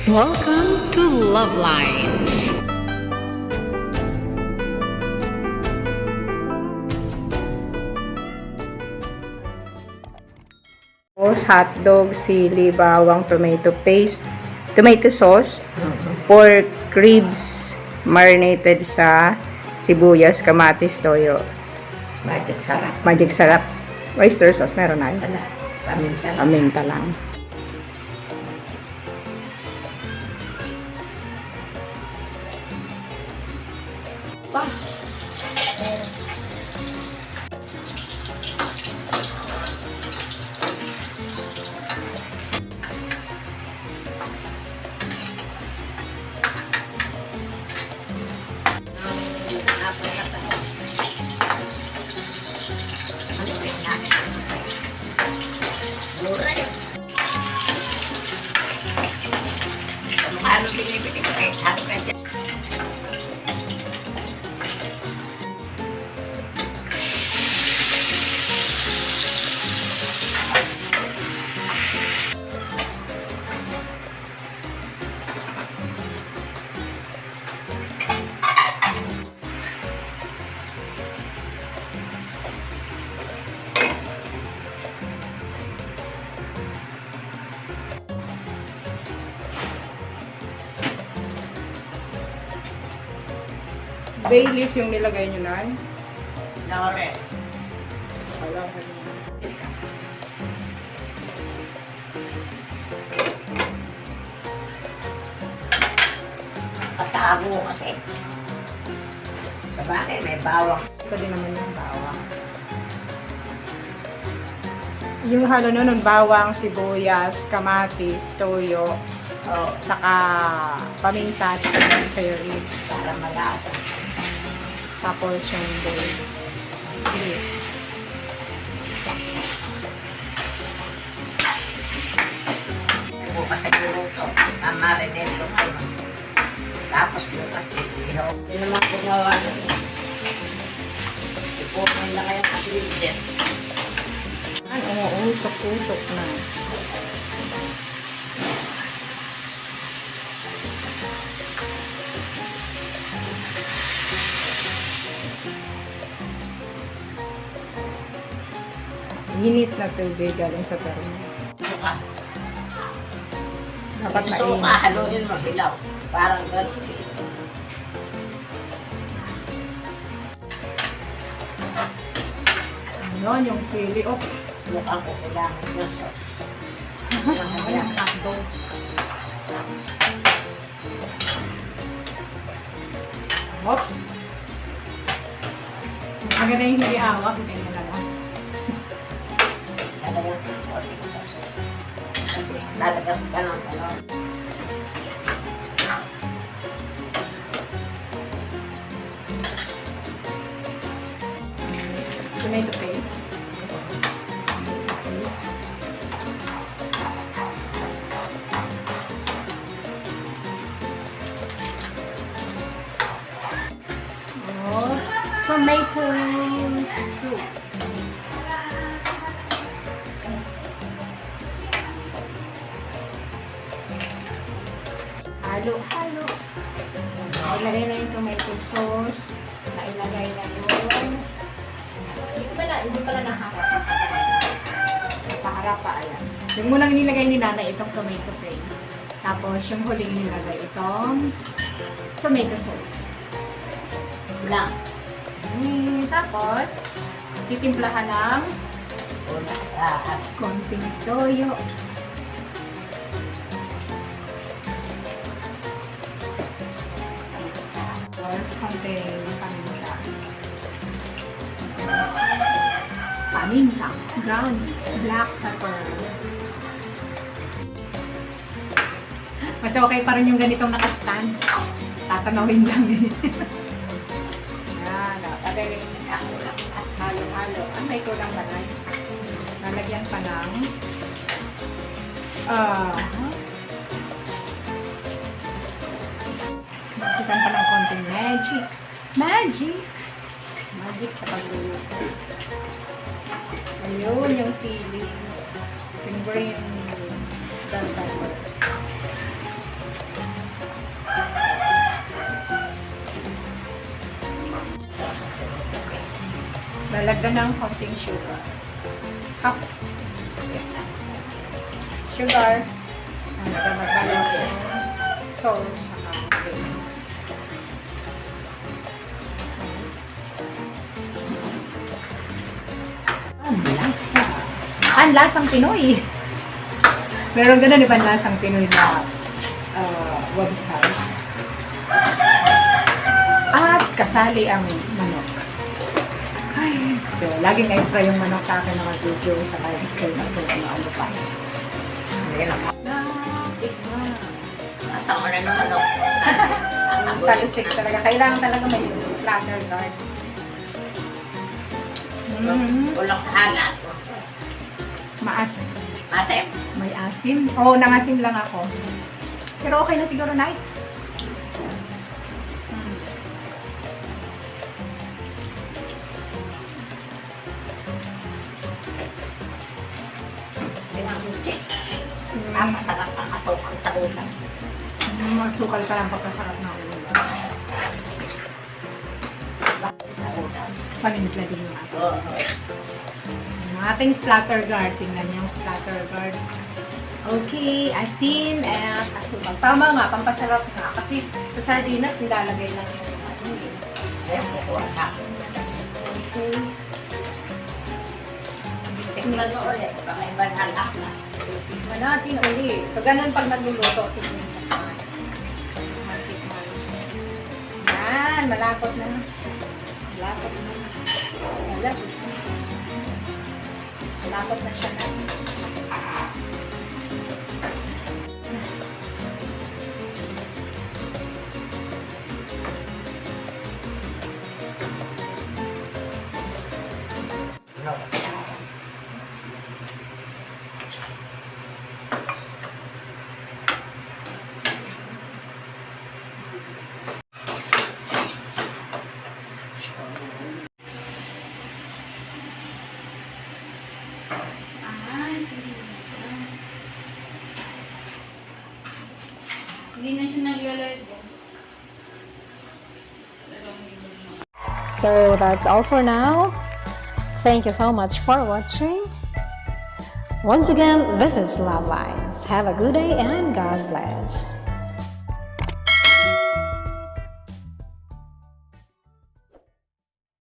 Welcome to LuvLiNes. Hotdog, sili, bawang, tomato paste, tomato sauce, pork ribs marinated sa sibuyas, kamatis, toyo. Magic sarap. Magic sarap. Oyster sauce, meron na yun. Wala. Paminta. Paminta lang. Ano binibili ko kahit Afritada? Bay leaf yung nilagay nyo na. Laurel. Wala ka yun. Patago kasi. Sa bagay, may bawang. Pwede naman yung bawang. Yung halo nun, bawang, sibuyas, kamatis, toyo, Oh, saka paminta, saka spare ribs. para malasa. Tapos yung bay leaf. Bukas sa luto. Mamarinate ko ngayon. Tapos bukas iihaw. Hindi naman gumawa nun. Ipunin lang kayo sa freezer. Ay, oo, usok-usok na. Init na tubig galing sa termo. Bukas. Dapat So, mainit. haluin mo hilaw. Parang ganun. Yun, yung sili. Oops. Mukhang ko kailangan yung sauce. Ayan, hotdog. Oops. Maganda yung hindi awak. Ganyan na lang. Lalagyan ko yung konting sauce. Kasi lalagyan ko pa ng talong. Tomato paste. Paste. Oops. Tomato soup. Halo-halo. Nailagay na yung tomato sauce. Nailagay na yung... Hindi pala nakaharap. Nakaharap pa, ayan. Yung munang nilagay ni nanay itong tomato paste. Tapos yung huling nilagay itong tomato sauce. Lang. Tapos, titimplahan ng Una sa konting toyo. Tapos, konting paminta. Paminta. Brown. Black pepper. Mas okay pa rin yung ganitong nakastand. Tatanawin lang eh. Yan. Pagaling halo-halo. May kulang ba na? Lalagyan pa ng Magkitan pa ng konting magic. Magic! Magic sa pagluluto. Ayun, yung sili. Yung green bell pepper. Lalagyan ng konting sugar. Half. Sugar. Magbalance yung sauce saka paste. Panlasa. Panlasang Pinoy. Meron ganun di panlasang Pinoy na website. At kasali ang manok. Ay, so, laging extra yung manok sa akin ng video sa kaya extra na ito na ano pa. Hindi na. Nasa mo na naman o. Talisik talaga. Kailangan talaga may splatter guard. Ulok sa halat. Maasim. Masim. May asim. Oo, nangasim lang ako. Pero okay na siguro, Nay. Hindi na kuchi. Masarap ang asukal sa ulam. Masukal ka lang pagkasarap na ulam. Sa ulam. Paninipla din yung asim. Oo. Ang ating splatter guard. Tingnan niyo yung splatter guard. Okay, asin at asukal. Tama nga, pampasarap nga. Kasi sa sardinas, nilalagay lang yung ano eh. Ayun, kukuha ka. Okay. Tingnan mo ulit. Pakaiba na lang na. Tignan natin ulit. So, ganun pag nagluluto. Tignan mo. Yan, malapot na. Malapot na. Malapot na. Malapot na siya na. Hindi na siya nag-live. So that's all for now. Thank you so much for watching. Once again, this is LuvLiNes. Have a good day and God bless.